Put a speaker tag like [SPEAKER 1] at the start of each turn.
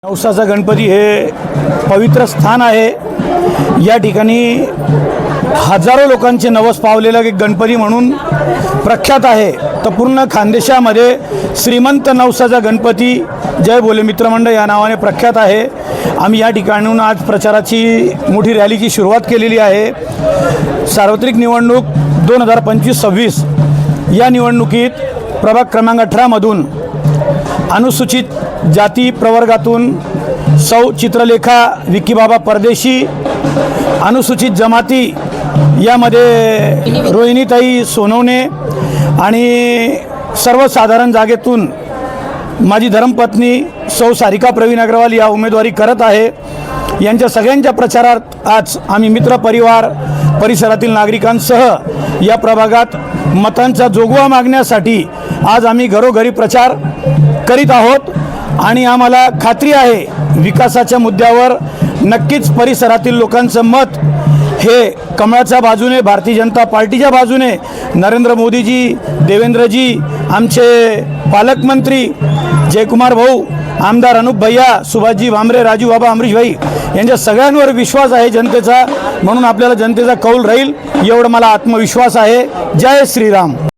[SPEAKER 1] नवसाचा गणपती हे पवित्र स्थान आहे। या ठिकाणी हजारो लोकांचे नवस पावलेला एक गणपती म्हणून प्रख्यात आहे। तर पूर्ण खानदेशामध्ये श्रीमंत नवसाचा गणपती जय बोले मित्रमंडळ या नावाने प्रख्यात आहे। आम्ही या ठिकाणून आज प्रचाराची मोठी रॅलीची सुरुवात केलेली आहे। सार्वत्रिक निवडणूक 2025-26 या निवडणुकीत प्रभाग क्रमांक 18 मधून अनुसूचित जाती प्रवर्गातून सौ चित्रलेखा विकीबाबा परदेशी, अनुसूचित जमाती यामध्ये रोहिणीताई सोनवणे आणि सर्वसाधारण जागेतून माझी धर्मपत्नी सौ सारिका प्रवीण अग्रवाल या उमेदवारी करत आहे। यांच्या सगळ्यांच्या प्रचारात आज आम्ही मित्र परिवार परिसरातील नागरिकांसह या प्रभागात मतांचा जोगवा मागण्यासाठी आज आम्ही घरोघरी प्रचार करीत आहोत आणि आम्हाला खात्री आहे विकासाच्या मुद्द्यावर नक्कीच परिसरातील लोकांचं मत हे कमळाच्या बाजूने, भारतीय जनता पार्टीच्या बाजूने, नरेंद्र मोदीजी, देवेंद्रजी, आमचे पालकमंत्री जयकुमार भाऊ, आमदार अनुप भैया, सुभाषजी भामरे, राजू बाबा, अमरीश भाई यांच्या सगळ्यांवर विश्वास आहे जनतेचा। म्हणून आपल्याला जनतेचा कौल राहील एवढा मला आत्मविश्वास आहे। जय श्रीराम।